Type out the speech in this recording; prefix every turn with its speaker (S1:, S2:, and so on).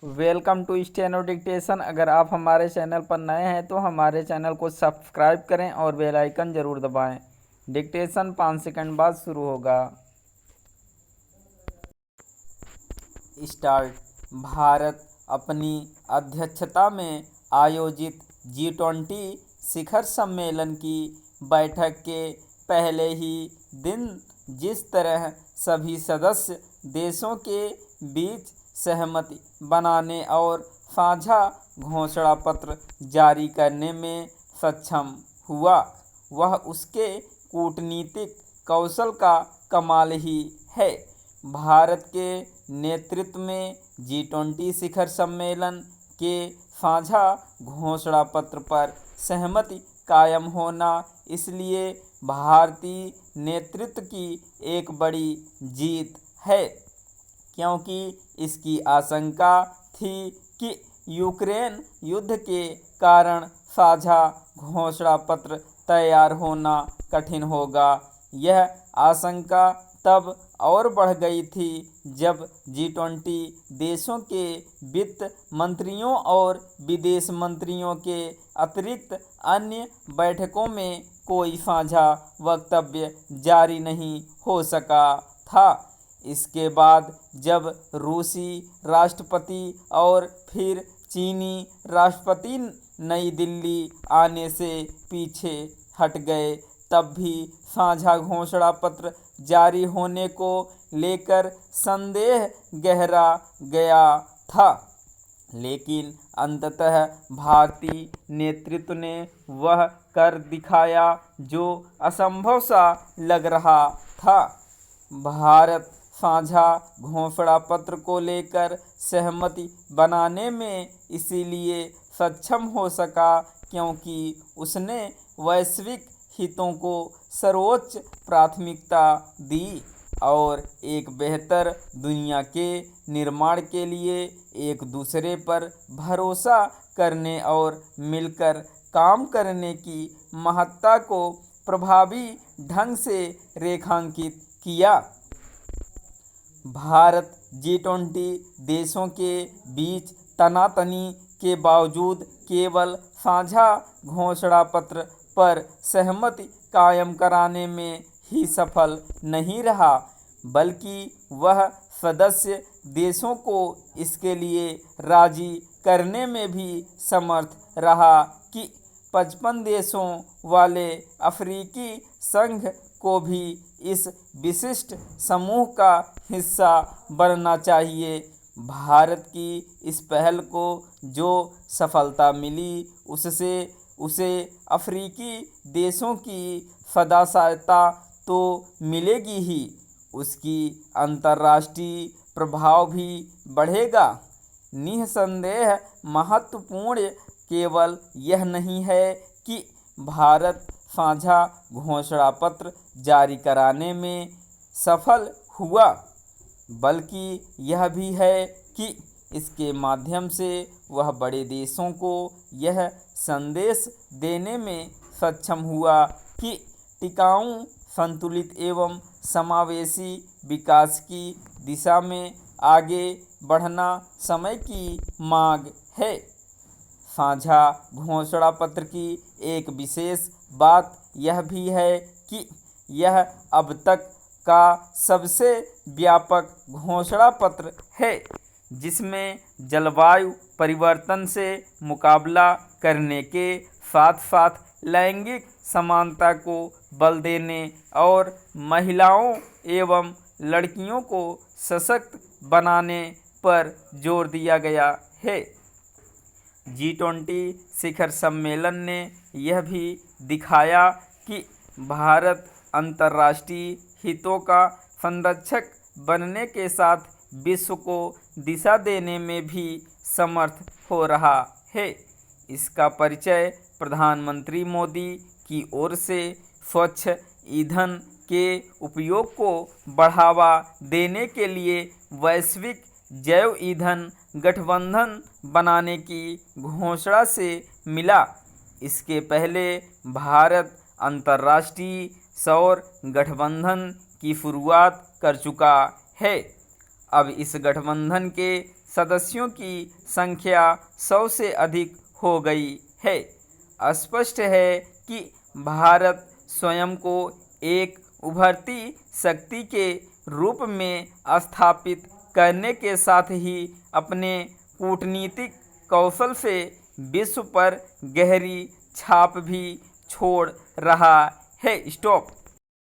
S1: Welcome to steno dictation. अगर आप हमारे चैनल पर नए हैं तो हमारे चैनल को सब्सक्राइब करें और बेल आइकन ज़रूर दबाएं। डिक्टेशन 5 सेकंड बाद शुरू होगा। स्टार्ट। भारत अपनी अध्यक्षता में आयोजित G20 शिखर सम्मेलन की बैठक के पहले ही दिन जिस तरह सभी सदस्य देशों के बीच सहमति बनाने और साझा घोषणा पत्र जारी करने में सक्षम हुआ, वह उसके कूटनीतिक कौशल का कमाल ही है। भारत के नेतृत्व में G20 शिखर सम्मेलन के साझा घोषणा पत्र पर सहमति कायम होना इसलिए भारतीय नेतृत्व की एक बड़ी जीत है, क्योंकि इसकी आशंका थी कि यूक्रेन युद्ध के कारण साझा घोषणा पत्र तैयार होना कठिन होगा। यह आशंका तब और बढ़ गई थी जब G20 देशों के वित्त मंत्रियों और विदेश मंत्रियों के अतिरिक्त अन्य बैठकों में कोई साझा वक्तव्य जारी नहीं हो सका था। इसके बाद जब रूसी राष्ट्रपति और फिर चीनी राष्ट्रपति नई दिल्ली आने से पीछे हट गए, तब भी साझा घोषणा पत्र जारी होने को लेकर संदेह गहरा गया था। लेकिन अंततः भारतीय नेतृत्व ने वह कर दिखाया जो असंभव सा लग रहा था। भारत साझा घोषणा पत्र को लेकर सहमति बनाने में इसीलिए सक्षम हो सका क्योंकि उसने वैश्विक हितों को सर्वोच्च प्राथमिकता दी और एक बेहतर दुनिया के निर्माण के लिए एक दूसरे पर भरोसा करने और मिलकर काम करने की महत्ता को प्रभावी ढंग से रेखांकित किया। भारत G20 देशों के बीच तनातनी के बावजूद केवल साझा घोषणा पत्र पर सहमति कायम कराने में ही सफल नहीं रहा, बल्कि वह सदस्य देशों को इसके लिए राजी करने में भी समर्थ रहा कि 55 देशों वाले अफ्रीकी संघ को भी इस विशिष्ट समूह का हिस्सा बनना चाहिए। भारत की इस पहल को जो सफलता मिली उससे उसे अफ्रीकी देशों की सदस्यता तो मिलेगी ही, उसकी अंतर्राष्ट्रीय प्रभाव भी बढ़ेगा। निस्संदेह महत्वपूर्ण केवल यह नहीं है कि भारत साझा घोषणा पत्र जारी कराने में सफल हुआ, बल्कि यह भी है कि इसके माध्यम से वह बड़े देशों को यह संदेश देने में सक्षम हुआ कि टिकाऊ, संतुलित एवं समावेशी विकास की दिशा में आगे बढ़ना समय की मांग है। साझा घोषणा पत्र की एक विशेष बात यह भी है कि यह अब तक का सबसे व्यापक घोषणा पत्र है जिसमें जलवायु परिवर्तन से मुकाबला करने के साथ साथ लैंगिक समानता को बल देने और महिलाओं एवं लड़कियों को सशक्त बनाने पर जोर दिया गया है। G20 शिखर सम्मेलन ने यह भी दिखाया कि भारत अंतर्राष्ट्रीय हितों का संरक्षक बनने के साथ विश्व को दिशा देने में भी समर्थ हो रहा है। इसका परिचय प्रधानमंत्री मोदी की ओर से स्वच्छ ईंधन के उपयोग को बढ़ावा देने के लिए वैश्विक जैव ईंधन गठबंधन बनाने की घोषणा से मिला। इसके पहले भारत अंतर्राष्ट्रीय सौर गठबंधन की शुरुआत कर चुका है। अब इस गठबंधन के सदस्यों की संख्या 100 से अधिक हो गई है। स्पष्ट है कि भारत स्वयं को एक उभरती शक्ति के रूप में स्थापित करने के साथ ही अपने कूटनीतिक कौशल से विश्व पर गहरी छाप भी छोड़ रहा है। स्टॉप।